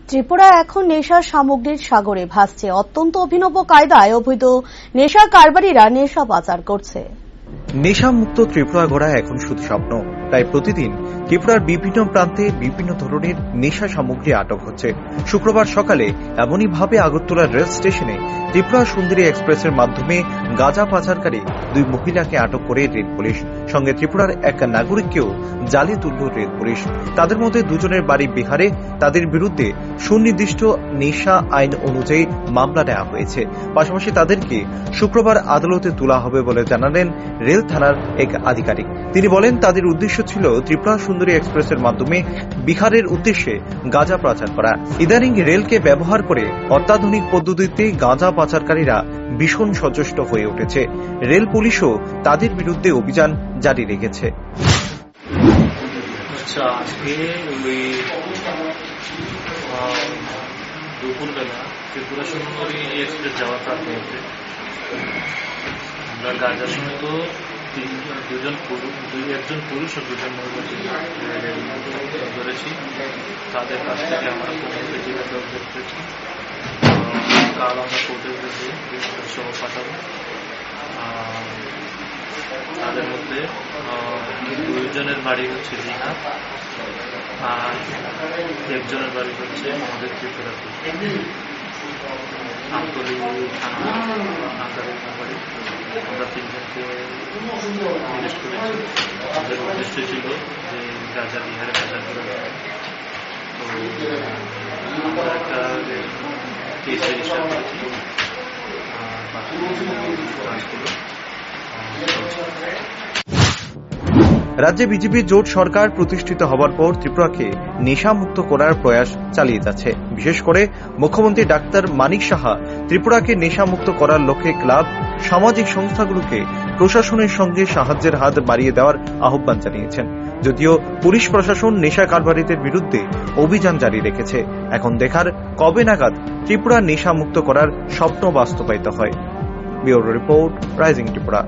ত্রিপুরা এখন নেশার সামগ্রীর সাগরে ভাসছে। অত্যন্ত অভিনব কায়দায় অবৈধ নেশা কারবারিরা নেশা পাচার করছে। নেশামুক্ত ত্রিপুরা গড়া এখন শুধু স্বপ্ন। প্রায় প্রতিদিন ত্রিপুরার বিভিন্ন প্রান্তে বিভিন্ন ধরনের নেশা সামগ্রী আটক হচ্ছে। শুক্রবার সকালে এমনই ভাবে আগরতলা রেল স্টেশনে ত্রিপুরা সুন্দরী এক্সপ্রেসের মাধ্যমে গাঁজা পাচারকারী দুই মহিলাকে আটক করে রেল পুলিশ। সঙ্গে ত্রিপুরার এক নাগরিককেও জালে তুলল রেল পুলিশ। তাদের মধ্যে দুজনের বাড়ি বিহারে। তাদের বিরুদ্ধে সুনির্দিষ্ট নেশা আইন অনুযায়ী মামলা নেওয়া হয়েছে। পাশাপাশি তাদেরকে শুক্রবার আদালতে তোলা হবে বলে জানালেন রেল থানার এক আধিকারিক। তিনি বলেন, তাদের উদ্দেশ্য ছিল ত্রিপুরা সুন্দরী এক্সপ্রেসের মাধ্যমে বিহারের উদ্দেশ্যে গাঁজা পাচার করা। ইদানিং রেলকে ব্যবহার করে অত্যাধুনিক পদ্ধতিতে গাঁজা পাচারকারীরা ভীষণ সচেষ্ট হয়ে উঠেছে। রেল পুলিশও তাদের বিরুদ্ধে অভিযান জারি রেখেছে। দুপুরবেলা ত্রিপুরা সুন্দরী এক্সপ্রেস যাওয়ার প্রান্তে আমরা গাঁজা সমেত একজন পুরুষ ও দুজন মহিলা ধরেছি। তাদের কাছ থেকে আমরা কোর্টে জিজ্ঞাসাবাদ করেছি। কাল আমরা কোর্টে উঠেছি সহ পাঠাবো। তাদের মধ্যে দুইজনের বাড়ি হচ্ছে দিঘা আর একজনের বাড়ি হচ্ছে আমাদের ত্রিপুরাতে আমতলী থানা নাকারের বাড়ি। আমরা তিনজনকে অ্যারেস্ট করেছি। আমাদের উদ্দেশ্য ছিল যে গাঁজা বিহারে পাচার করা। তো আমরা একটা কেস রেজিস্টার করেছি। রাজ্যে বিজেপি জোট সরকার প্রতিষ্ঠিত হবার পর ত্রিপুরাকে নেশামুক্ত করার প্রয়াস চালিয়ে যাচ্ছে। বিশেষ করে মুখ্যমন্ত্রী ডাক্তার মানিক সাহা ত্রিপুরাকে নেশামুক্ত করার লক্ষ্যে ক্লাব, সামাজিক সংস্থাগুলোকে প্রশাসনের সঙ্গে সাহায্যের হাত বাড়িয়ে দেওয়ার আহ্বান জানিয়েছেন। যদিও পুলিশ প্রশাসন নেশা কারবারিদের বিরুদ্ধে অভিযান জারি রেখেছে। এখন দেখার কবে নাগাদ ত্রিপুরা নেশামুক্ত করার স্বপ্ন বাস্তবায়িত হয়। Bureau report, rising Tripura.